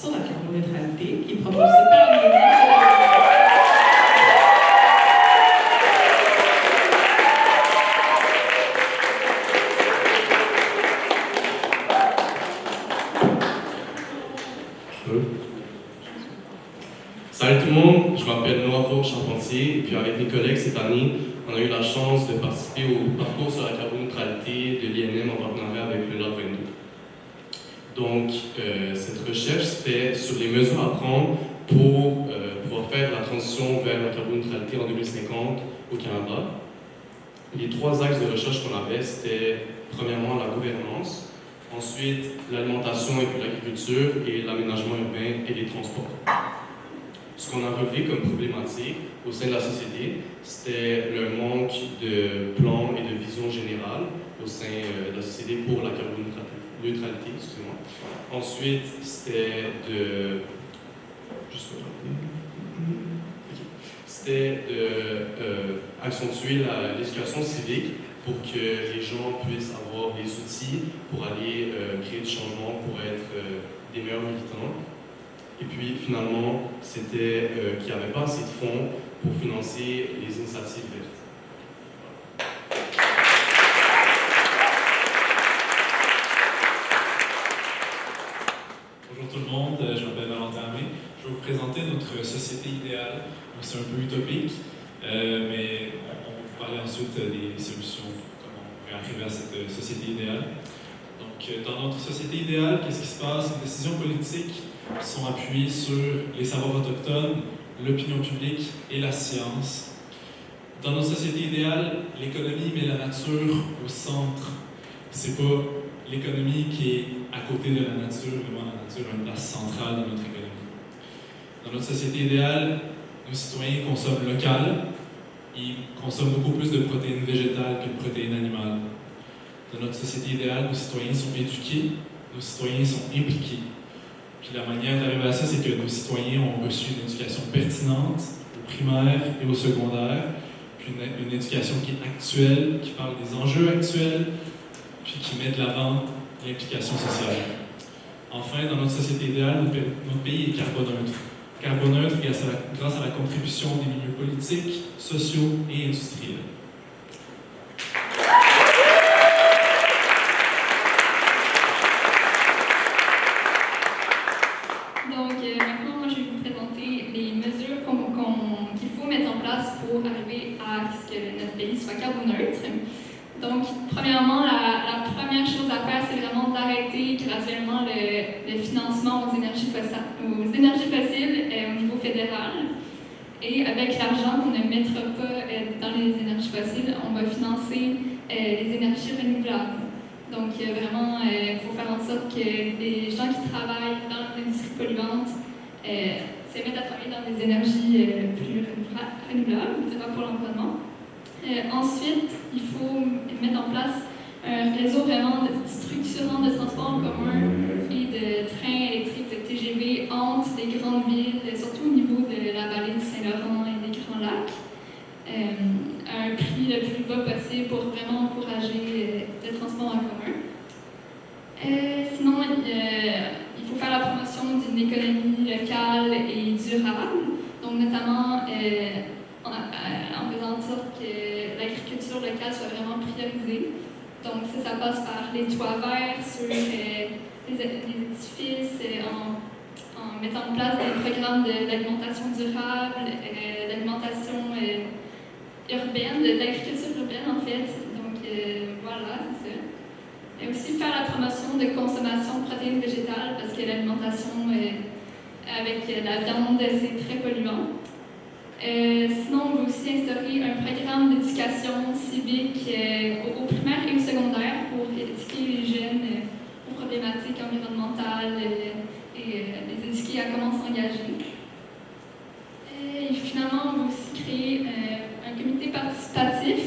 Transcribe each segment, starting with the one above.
sur la carboneutralité qui est propulsée par l'énergie. Salut tout le monde, je m'appelle Noah Charpentier et puis avec mes collègues cette année, on a eu la chance de participer au parcours sur la carboneutralité de l'INM en partenariat avec le LOT 22. Donc, cette recherche, c'était sur les mesures à prendre pour pouvoir faire la transition vers la carboneutralité en 2050 au Canada. Les trois axes de recherche qu'on avait, c'était premièrement la gouvernance, ensuite l'alimentation et puis l'agriculture et l'aménagement urbain et les transports. Ce qu'on a relevé comme problématique au sein de la société, c'était le manque de plan et de vision générale au sein de la société pour la carboneutralité. Excusez-moi. Ensuite, c'était de... C'était d'accentuer l'éducation civique pour que les gens puissent avoir des outils pour aller créer du changement, pour être des meilleurs militants. Et puis, finalement, c'était qu'il n'y avait pas assez de fonds pour financer les initiatives vertes. Bonjour tout le monde, je m'appelle Valentin Amé. Je vais vous présenter notre société idéale. C'est un peu utopique, mais on va vous parler ensuite des solutions, comment on pourrait arriver à cette société idéale. Donc, dans notre société idéale, qu'est-ce qui se passe? Les décisions politiques sont appuyées sur les savoirs autochtones, l'opinion publique et la science. Dans notre société idéale, l'économie met la nature au centre. C'est pas l'économie qui est à côté de la nature, vraiment la nature a une place centrale dans notre économie. Dans notre société idéale, nos citoyens consomment local, ils consomment beaucoup plus de protéines végétales que de protéines animales. Dans notre société idéale, nos citoyens sont éduqués, nos citoyens sont impliqués. Puis la manière d'arriver à ça, c'est que nos citoyens ont reçu une éducation pertinente au primaire et au secondaire, puis une éducation qui est actuelle, qui parle des enjeux actuels, puis qui met de l'avant l'implication sociale. Enfin, dans notre société idéale, notre pays est carboneutre. Carboneutre grâce à la contribution des milieux politiques, sociaux et industriels. Donc, maintenant, moi, je vais vous présenter les mesures qu'il faut mettre en place pour arriver à ce que notre pays soit carboneutre. Donc, premièrement, la première chose à faire, c'est vraiment d'arrêter graduellement le financement aux énergies fossiles au niveau fédéral. Et avec l'argent qu'on ne mettra pas dans les énergies fossiles, on va financer les énergies renouvelables. Donc, vraiment, il faut faire en sorte que les gens qui travaillent dans l'industrie polluante se mettent à travailler dans des énergies plus renouvelables, pour l'environnement. Ensuite, il faut mettre en place un réseau vraiment structurant de transport en commun et de trains électriques de TGV entre les grandes villes, surtout au niveau de la vallée du Saint-Laurent et des Grands Lacs, à un prix le plus bas possible pour vraiment encourager le transport en commun. Sinon, il faut faire la promotion d'une économie locale et durable, donc notamment en faisant en sorte que l'agriculture locale soit vraiment priorisée. Donc ça passe par les toits verts sur les édifices, en mettant en place des programmes d'alimentation durable, d'alimentation urbaine, d'agriculture urbaine en fait. Donc voilà, c'est ça. Et aussi faire la promotion de consommation de protéines végétales parce que l'alimentation avec la viande, c'est très polluant. Sinon, on va aussi instaurer un programme d'éducation civique au primaire et au secondaire pour éduquer les jeunes aux problématiques environnementales et les éduquer à comment s'engager. Et finalement, on va aussi créer un comité participatif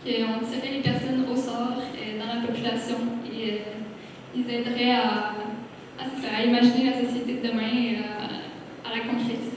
on tirerait les personnes au sort dans la population et ils aideraient à imaginer la société de demain et à la concrétiser.